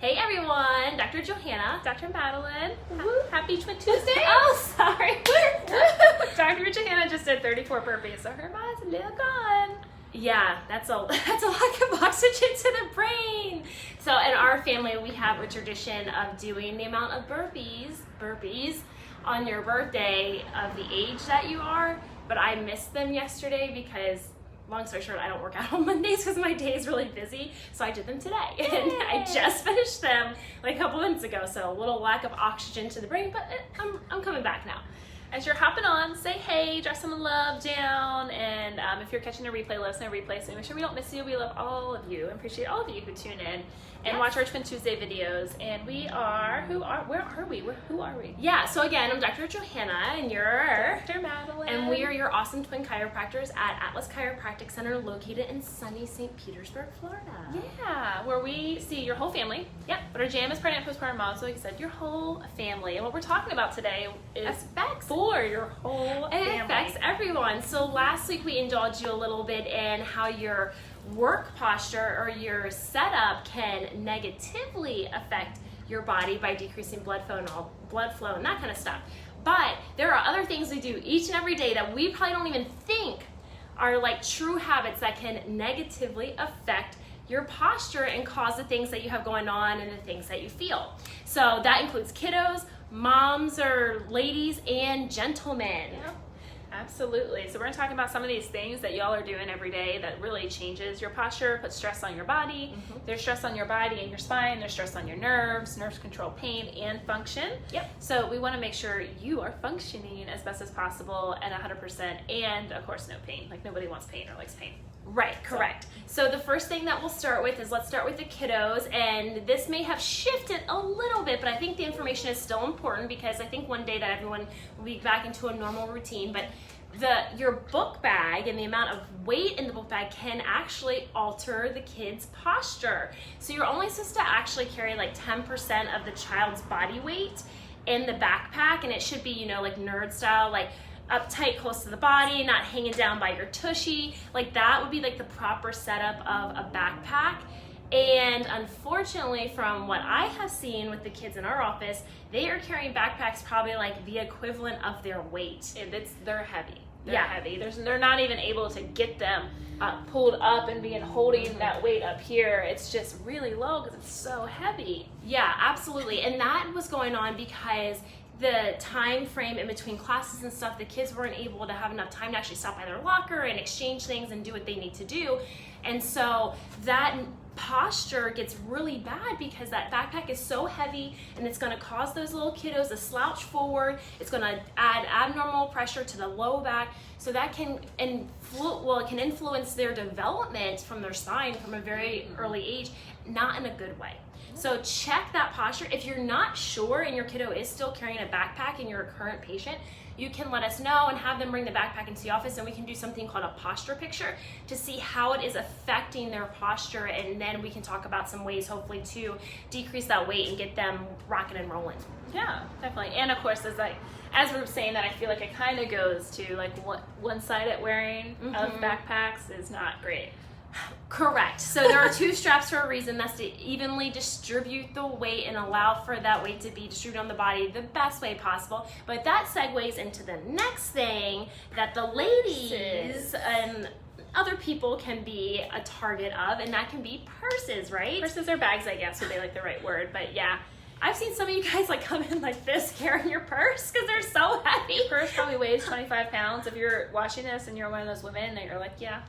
Hey everyone, Dr. Johanna. Dr. Madeline. Woo-hoo. Happy Twin Tuesday. Oh, sorry. Dr. Johanna just did 34 burpees, so her mind's a little gone. Yeah, that's a lack of oxygen to the brain. So in our family, we have a tradition of doing the amount of burpees on your birthday of the age that you are, but I missed them yesterday because, long story short, I don't work out on Mondays because my day is really busy, so I did them today. Yay. And I just finished them like a couple minutes ago, so a little lack of oxygen to the brain, but I'm coming back now. As you're hopping on, say hey, drop some love down, and if you're catching a replay, let us know replay so make sure we don't miss you. We love all of you and appreciate all of you who tune in and watch our Twin Tuesday videos. And where are we? Yeah, so again, I'm Dr. Johanna, and you're Dr. Madeline. And we are your awesome twin chiropractors at Atlas Chiropractic Center, located in sunny St. Petersburg, Florida. Yeah, where we see your whole family. Yep. But our jam is pregnant, postpartum moms, so like I said, your whole family. And what we're talking about today is Affects for your whole family. It affects everyone. So last week we indulged you a little bit in how your work posture or your setup can negatively affect your body by decreasing blood flow and that kind of stuff. But there are other things we do each and every day that we probably don't even think are like true habits that can negatively affect your posture and cause the things that you have going on and the things that you feel. So that includes kiddos, moms or ladies, and gentlemen. Yeah. Absolutely. So we're going to talk about some of these things that y'all are doing every day that really changes your posture, puts stress on your body. Mm-hmm. There's stress on your body and your spine. There's stress on your nerves. Nerves control pain and function. Yep. So we want to make sure you are functioning as best as possible and 100%, and of course no pain. Like nobody wants pain or likes pain. Right, correct. So the first thing that we'll start with is let's start with the kiddos, and this may have shifted a little bit, but I think the information is still important because I think one day that everyone will be back into a normal routine, but your book bag and the amount of weight in the book bag can actually alter the kid's posture. So you're only supposed to actually carry like 10% of the child's body weight in the backpack, and it should be, you know, like nerd style, like uptight, close to the body, not hanging down by your tushy. Like that would be like the proper setup of a backpack. And unfortunately, from what I have seen with the kids in our office, they are carrying backpacks probably like the equivalent of their weight. They're heavy. Yeah. Heavy. They're not even able to get them pulled up and holding that weight up here. It's just really low because it's so heavy. Yeah, absolutely. And that was going on because the time frame in between classes and stuff, the kids weren't able to have enough time to actually stop by their locker and exchange things and do what they need to do. And so that posture gets really bad because that backpack is so heavy, and it's going to cause those little kiddos to slouch forward. It's going to add abnormal pressure to the low back, so that can influence their development from their spine from a very early age, not in a good way. So check that posture. If you're not sure and your kiddo is still carrying a backpack and you're a current patient, you can let us know and have them bring the backpack into the office, and we can do something called a posture picture to see how it is affecting their posture, and then we can talk about some ways hopefully to decrease that weight and get them rocking and rolling. Yeah, definitely. And of course, as we're saying that, I feel like it kind of goes to like one-sided wearing of backpacks is not great. Correct. So there are two straps for a reason. That's to evenly distribute the weight and allow for that weight to be distributed on the body the best way possible. But that segues into the next thing that the ladies and other people can be a target of, and that can be purses, right? Purses or bags, I guess, would be like the right word, but yeah. I've seen some of you guys like come in like this carrying your purse because they're so heavy. Your purse probably weighs 25 pounds. If you're watching this and you're one of those women that you're like, yeah,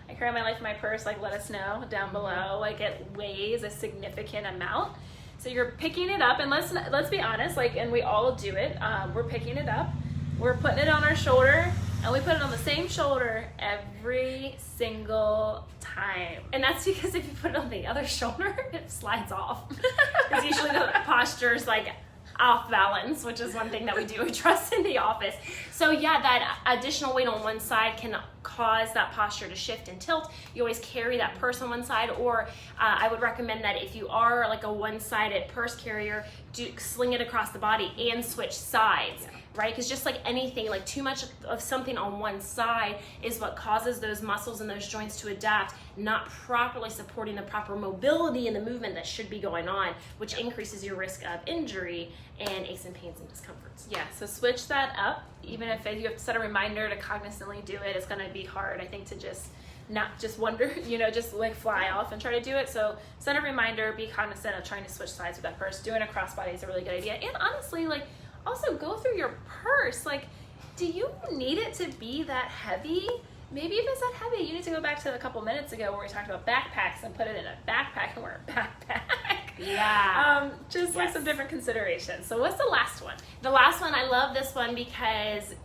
I carry my life in my purse, like let us know down below. Like it weighs a significant amount. So you're picking it up, and let's be honest, like, and we all do it. We're picking it up, we're putting it on our shoulder, and we put it on the same shoulder every single time. And that's because if you put it on the other shoulder, it slides off. Because usually the posture's like off balance, which is one thing that we do address in the office. So yeah, that additional weight on one side can cause that posture to shift and tilt. You always carry that purse on one side, or I would recommend that if you are like a one-sided purse carrier, sling it across the body and switch sides. Yeah. Right? Because just like anything, like too much of something on one side is what causes those muscles and those joints to adapt not properly supporting the proper mobility and the movement that should be going on, which increases your risk of injury and aches and pains and discomforts. Yeah, so switch that up. Even if you have to set a reminder to cognizantly do it, it's going to be hard, I think, to just not just wonder, just like fly off and try to do it. So set a reminder, be cognizant of trying to switch sides with that purse. Doing a crossbody is a really good idea. And honestly, like, also go through your purse. Like, do you need it to be that heavy? Maybe if it's that heavy, you need to go back to a couple minutes ago where we talked about backpacks and put it in a backpack and wear a backpack. Yeah. Like some different considerations. So what's the last one? The last one, I love this one because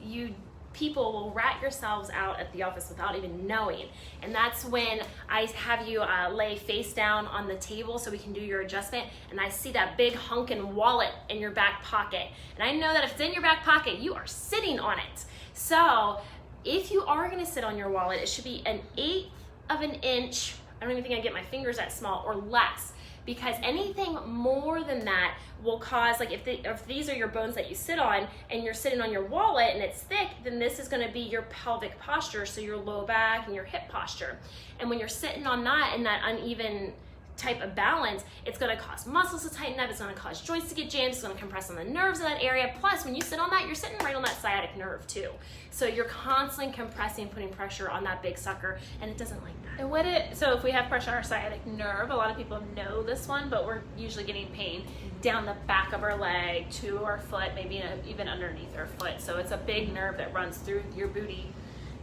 people will rat yourselves out at the office without even knowing. And that's when I have you lay face down on the table so we can do your adjustment, and I see that big hunkin' wallet in your back pocket. And I know that if it's in your back pocket, you are sitting on it. So if you are gonna sit on your wallet, it should be 1/8 of an inch, I don't even think I get my fingers that small, or less. Because anything more than that will cause, like if these are your bones that you sit on and you're sitting on your wallet and it's thick, then this is gonna be your pelvic posture, so your low back and your hip posture. And when you're sitting on that in that uneven type of balance, it's going to cause muscles to tighten up, it's going to cause joints to get jammed, it's going to compress on the nerves in that area. Plus, when you sit on that, you're sitting right on that sciatic nerve too. So you're constantly compressing, putting pressure on that big sucker, and it doesn't like that. And so if we have pressure on our sciatic nerve, a lot of people know this one, but we're usually getting pain down the back of our leg to our foot, maybe even underneath our foot. So it's a big nerve that runs through your booty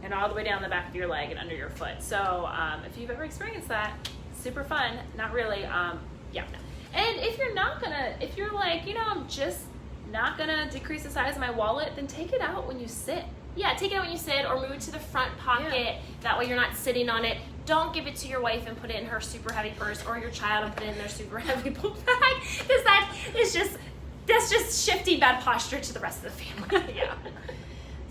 and all the way down the back of your leg and under your foot. So if you've ever experienced that, super fun, not really, yeah. And if you're like, I'm just not gonna decrease the size of my wallet, then take it out when you sit. Yeah, take it out when you sit, or move it to the front pocket. Yeah. That way you're not sitting on it. Don't give it to your wife and put it in her super heavy purse, or your child and put it in their super heavy book bag, because that's just shifting bad posture to the rest of the family. Yeah.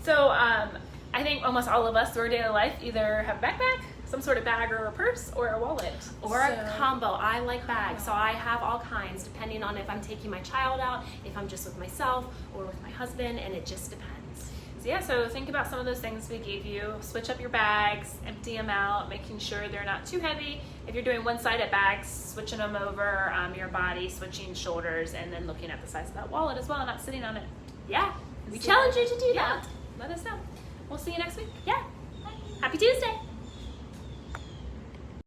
So I think almost all of us through our daily life either have a backpack, some sort of bag or a purse, or a wallet. Or a combo. I like bags, so I have all kinds, depending on if I'm taking my child out, if I'm just with myself, or with my husband, and it just depends. So yeah, so think about some of those things we gave you. Switch up your bags, empty them out, making sure they're not too heavy. If you're doing one-sided bags, switching them over your body, switching shoulders, and then looking at the size of that wallet as well, not sitting on it. Yeah, we challenge you to do that. Let us know. We'll see you next week. Yeah. Happy Tuesday.